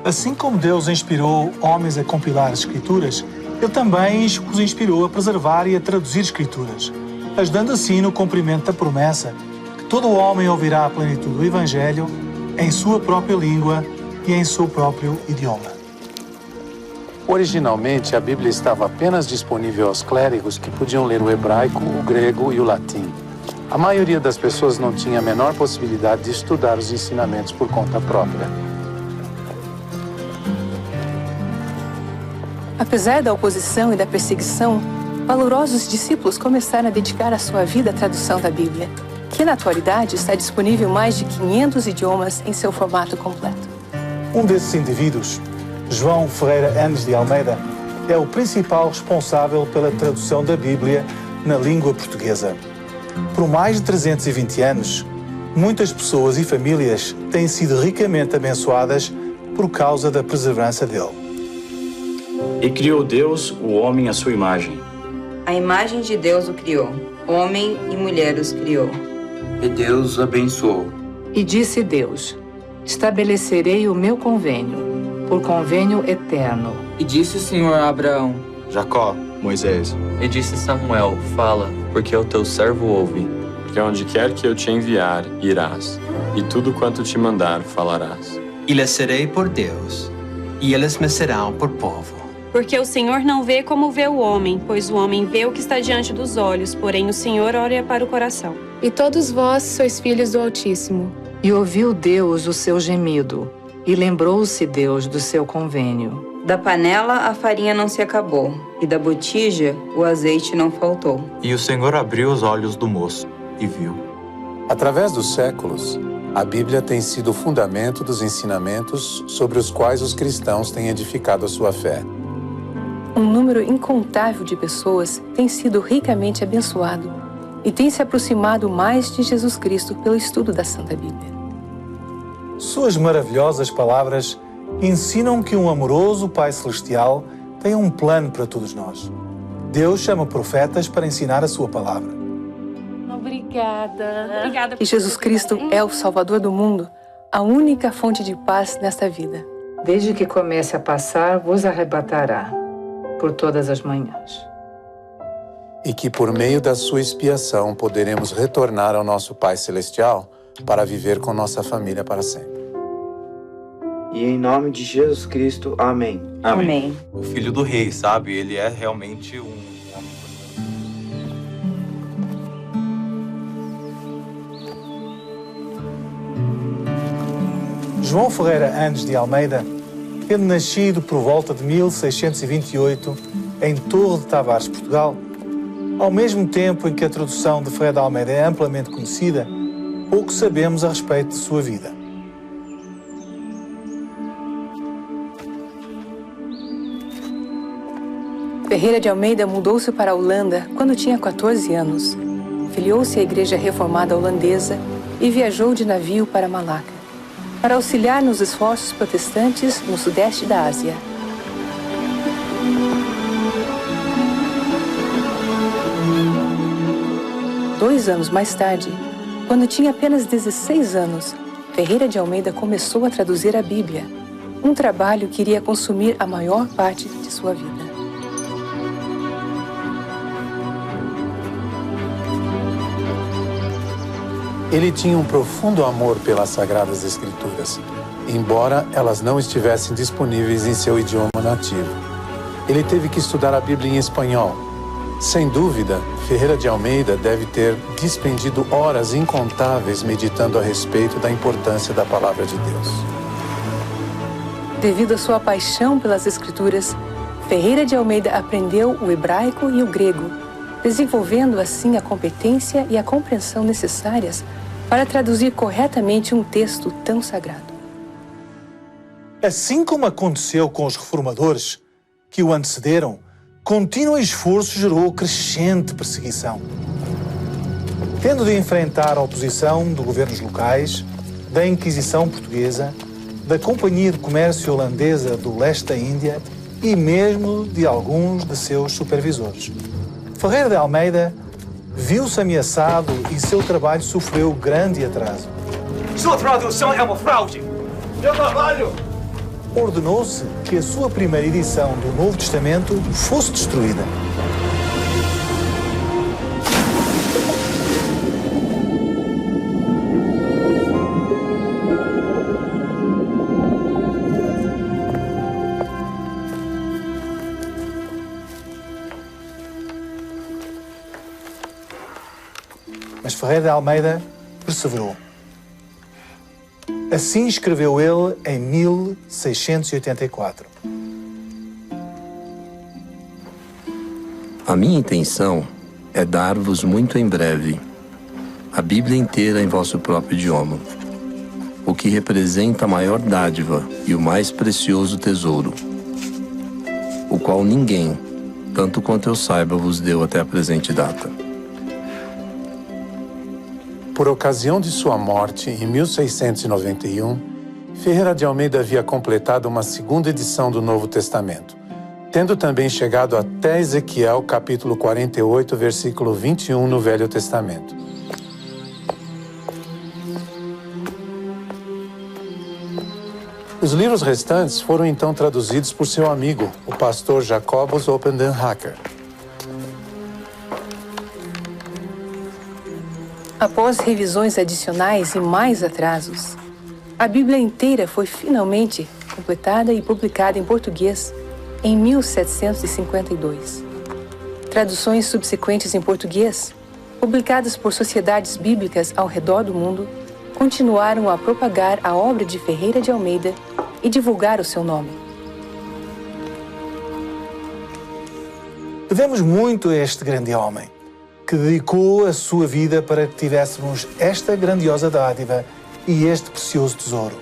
Assim como Deus inspirou homens a compilar as Escrituras, Ele também os inspirou a preservar e a traduzir Escrituras, ajudando assim no cumprimento da promessa que todo homem ouvirá a plenitude do Evangelho em sua própria língua e em seu próprio idioma. Originalmente, a Bíblia estava apenas disponível aos clérigos que podiam ler o hebraico, o grego e o latim. A maioria das pessoas não tinha a menor possibilidade de estudar os ensinamentos por conta própria. Apesar da oposição e da perseguição, valorosos discípulos começaram a dedicar a sua vida à tradução da Bíblia, que na atualidade está disponível em mais de 500 idiomas em seu formato completo. Um desses indivíduos, João Ferreira Anes de Almeida, é o principal responsável pela tradução da Bíblia na língua portuguesa. Por mais de 320 anos, muitas pessoas e famílias têm sido ricamente abençoadas por causa da perseverança dele. E criou Deus o homem à sua imagem. A imagem de Deus o criou, homem e mulher os criou. E Deus o abençoou. E disse Deus: estabelecerei o meu convênio, por convênio eterno. E disse o Senhor a Abraão: Jacó, Moisés. E disse Samuel: fala, porque o teu servo ouve. Porque onde quer que eu te enviar, irás, e tudo quanto te mandar, falarás. E lhes serei por Deus, e eles me serão por povo. Porque o Senhor não vê como vê o homem, pois o homem vê o que está diante dos olhos, porém o Senhor olha para o coração. E todos vós sois filhos do Altíssimo. E ouviu Deus o seu gemido, e lembrou-se Deus do seu convênio. Da panela a farinha não se acabou, e da botija o azeite não faltou. E o Senhor abriu os olhos do moço e viu. Através dos séculos, a Bíblia tem sido o fundamento dos ensinamentos sobre os quais os cristãos têm edificado a sua fé. Um número incontável de pessoas tem sido ricamente abençoado e tem se aproximado mais de Jesus Cristo pelo estudo da Santa Bíblia. Suas maravilhosas palavras ensinam que um amoroso Pai Celestial tem um plano para todos nós. Deus chama profetas para ensinar a sua palavra. Obrigada. E Jesus Cristo é o Salvador do mundo, a única fonte de paz nesta vida. Desde que comece a passar, vos arrebatará por todas as manhãs. E que por meio da sua expiação poderemos retornar ao nosso Pai Celestial para viver com nossa família para sempre. E em nome de Jesus Cristo, amém. Amém. O filho do rei, sabe? Ele é realmente um homem. João Ferreira Anes de Almeida, tendo nascido por volta de 1628 em Torre de Tavares, Portugal, ao mesmo tempo em que a tradução de Ferreira de Almeida é amplamente conhecida, pouco sabemos a respeito de sua vida. Ferreira de Almeida mudou-se para a Holanda quando tinha 14 anos. Filiou-se à Igreja Reformada Holandesa e viajou de navio para Malaca, para auxiliar nos esforços protestantes no sudeste da Ásia. Dois anos mais tarde, quando tinha apenas 16 anos, Ferreira de Almeida começou a traduzir a Bíblia, um trabalho que iria consumir a maior parte de sua vida. Ele tinha um profundo amor pelas Sagradas Escrituras, embora elas não estivessem disponíveis em seu idioma nativo. Ele teve que estudar a Bíblia em espanhol. Sem dúvida, Ferreira de Almeida deve ter despendido horas incontáveis meditando a respeito da importância da Palavra de Deus. Devido à sua paixão pelas Escrituras, Ferreira de Almeida aprendeu o hebraico e o grego, desenvolvendo assim a competência e a compreensão necessárias para traduzir corretamente um texto tão sagrado. Assim como aconteceu com os reformadores que o antecederam, contínuo esforço gerou crescente perseguição. Tendo de enfrentar a oposição de governos locais, da Inquisição Portuguesa, da Companhia de Comércio Holandesa do Leste da Índia e mesmo de alguns de seus supervisores, Ferreira de Almeida viu-se ameaçado e seu trabalho sofreu grande atraso. Sua tradução é uma fraude. Meu trabalho ordenou-se que a sua primeira edição do Novo Testamento fosse destruída. Mas Ferreira de Almeida perseverou. Assim escreveu ele em 1684. A minha intenção é dar-vos muito em breve a Bíblia inteira em vosso próprio idioma, o que representa a maior dádiva e o mais precioso tesouro, o qual ninguém, tanto quanto eu saiba, vos deu até a presente data. Por ocasião de sua morte, em 1691, Ferreira de Almeida havia completado uma segunda edição do Novo Testamento, tendo também chegado até Ezequiel, capítulo 48, versículo 21 no Velho Testamento. Os livros restantes foram então traduzidos por seu amigo, o pastor Jacobus Oppendenhacker. Após revisões adicionais e mais atrasos, a Bíblia inteira foi finalmente completada e publicada em português em 1752. Traduções subsequentes em português, publicadas por sociedades bíblicas ao redor do mundo, continuaram a propagar a obra de Ferreira de Almeida e divulgar o seu nome. Devemos muito a este grande homem, que dedicou a sua vida para que tivéssemos esta grandiosa dádiva e este precioso tesouro.